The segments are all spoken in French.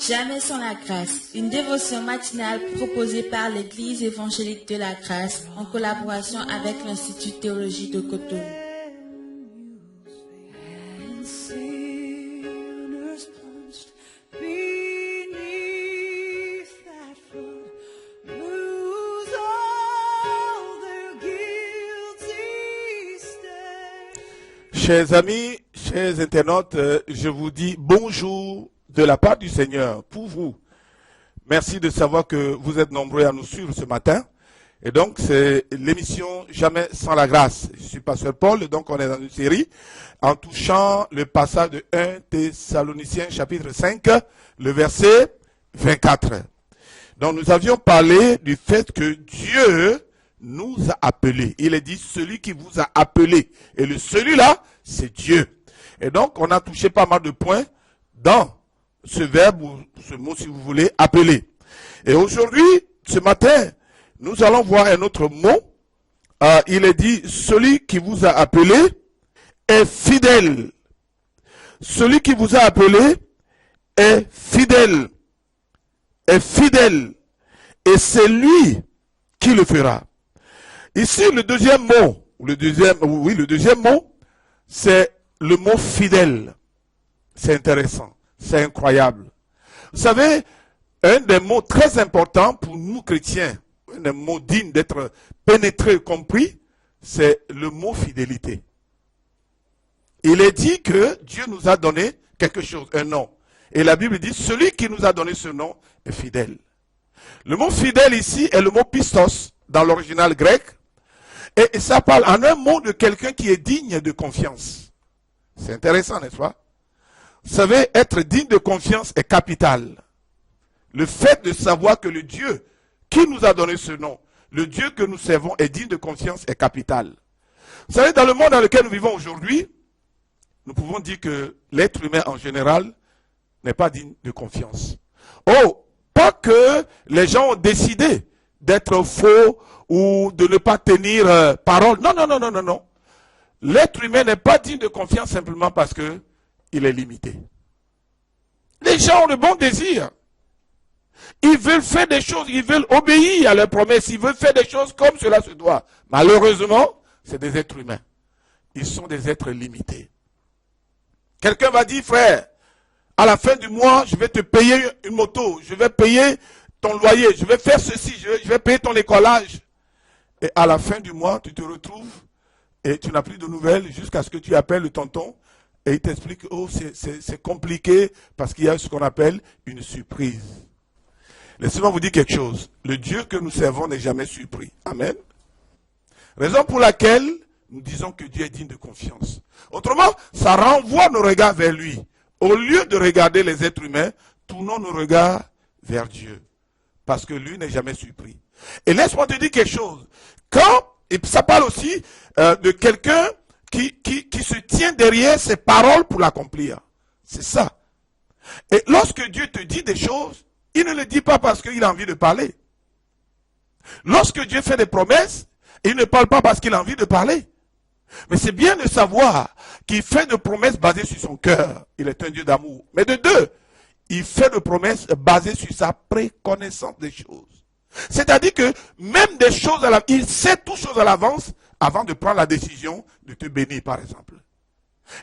Jamais sans la grâce, une dévotion matinale proposée par l'Église évangélique de la grâce en collaboration avec l'Institut de théologie de Cotonou. Chers amis, chers internautes, je vous dis bonjour de la part du Seigneur pour vous. Merci de savoir que vous êtes nombreux à nous suivre ce matin. Et donc, c'est l'émission Jamais sans la grâce. Je suis pasteur Paul, et donc on est dans une série en touchant le passage de 1 Thessaloniciens chapitre 5, le verset 24. Donc, nous avions parlé du fait que Dieu nous a appelés. Il est dit celui qui vous a appelé. Et le celui-là, c'est Dieu. Et donc, on a touché pas mal de points dans ce verbe ou ce mot, si vous voulez, appeler. Et aujourd'hui, ce matin, nous allons voir un autre mot. Il est dit, celui qui vous a appelé est fidèle. Celui qui vous a appelé est fidèle. Est fidèle. Et c'est lui qui le fera. Ici, le deuxième mot, c'est le mot fidèle. C'est intéressant. C'est incroyable. Vous savez, un des mots très importants pour nous chrétiens, un des mots dignes d'être pénétré, compris, c'est le mot fidélité. Il est dit que Dieu nous a donné quelque chose, un nom. Et la Bible dit, celui qui nous a donné ce nom est fidèle. Le mot fidèle ici est le mot pistos dans l'original grec. Et ça parle en un mot de quelqu'un qui est digne de confiance. C'est intéressant, n'est-ce pas? Vous savez, être digne de confiance est capital. Le fait de savoir que le Dieu qui nous a donné ce nom, le Dieu que nous servons est digne de confiance est capital. Vous savez, dans le monde dans lequel nous vivons aujourd'hui, nous pouvons dire que l'être humain en général n'est pas digne de confiance. Oh, pas que les gens ont décidé d'être faux ou de ne pas tenir parole. Non, non, non, non, non, non. L'être humain n'est pas digne de confiance simplement parce que il est limité. Les gens ont le bon désir. Ils veulent faire des choses, ils veulent obéir à leurs promesses, ils veulent faire des choses comme cela se doit. Malheureusement, c'est des êtres humains. Ils sont des êtres limités. Quelqu'un va dire, frère, à la fin du mois, je vais te payer une moto, je vais payer ton loyer, je vais faire ceci, je vais payer ton écolage. Et à la fin du mois, tu te retrouves et tu n'as plus de nouvelles jusqu'à ce que tu appelles le tonton et il t'explique, oh, c'est compliqué parce qu'il y a ce qu'on appelle une surprise. Laissez-moi vous dire quelque chose. Le Dieu que nous servons n'est jamais surpris. Amen. Raison pour laquelle nous disons que Dieu est digne de confiance. Autrement, ça renvoie nos regards vers lui. Au lieu de regarder les êtres humains, tournons nos regards vers Dieu. Parce que lui n'est jamais surpris. Et laisse-moi te dire quelque chose. Et ça parle aussi de quelqu'un qui se tient derrière ses paroles pour l'accomplir. C'est ça. Et lorsque Dieu te dit des choses, il ne le dit pas parce qu'il a envie de parler. Lorsque Dieu fait des promesses, il ne parle pas parce qu'il a envie de parler. Mais c'est bien de savoir qu'il fait des promesses basées sur son cœur. Il est un Dieu d'amour. Mais de deux, il fait des promesses basées sur sa préconnaissance des choses. C'est-à-dire que même des choses à l'avance, il sait toutes choses à l'avance avant de prendre la décision de te bénir, par exemple.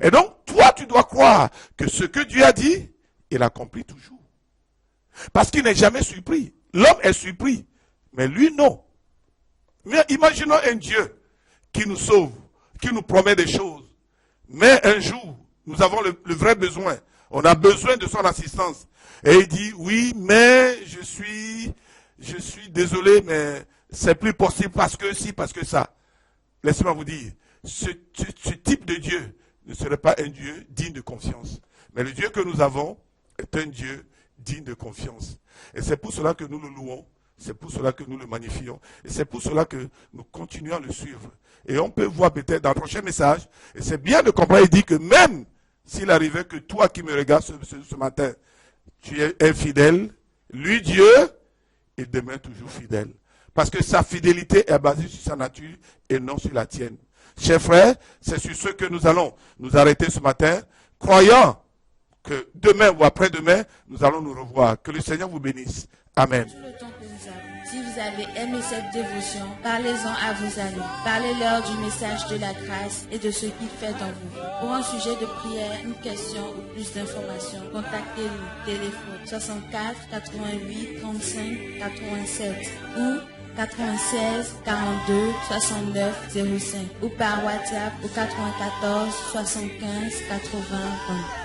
Et donc, toi, tu dois croire que ce que Dieu a dit, il accomplit toujours. Parce qu'il n'est jamais surpris. L'homme est surpris, mais lui, non. Mais imaginons un Dieu qui nous sauve, qui nous promet des choses. Mais un jour, nous avons le vrai besoin. On a besoin de son assistance. Et il dit, oui, mais je suis désolé, mais c'est plus possible parce que si, parce que ça. Laissez-moi vous dire, ce type de Dieu ne serait pas un Dieu digne de confiance. Mais le Dieu que nous avons est un Dieu digne de confiance. Et c'est pour cela que nous le louons, c'est pour cela que nous le magnifions, et c'est pour cela que nous continuons à le suivre. Et on peut voir peut-être dans le prochain message, et c'est bien de comprendre, il dit que même s'il arrivait que toi qui me regardes ce matin, tu es infidèle, lui Dieu, il demeure toujours fidèle. Parce que sa fidélité est basée sur sa nature et non sur la tienne. Chers frères, c'est sur ce que nous allons nous arrêter ce matin, croyant que demain ou après-demain, nous allons nous revoir. Que le Seigneur vous bénisse. Amen. Tout le temps que nous avons. Si vous avez aimé cette dévotion, parlez-en à vos amis. Parlez-leur du message de la grâce et de ce qu'il fait dans vous. Pour un sujet de prière, une question ou plus d'informations, contactez-nous. Téléphone 64 88 35 87 ou 96 42 69 05 ou par WhatsApp au 94 75 80 20.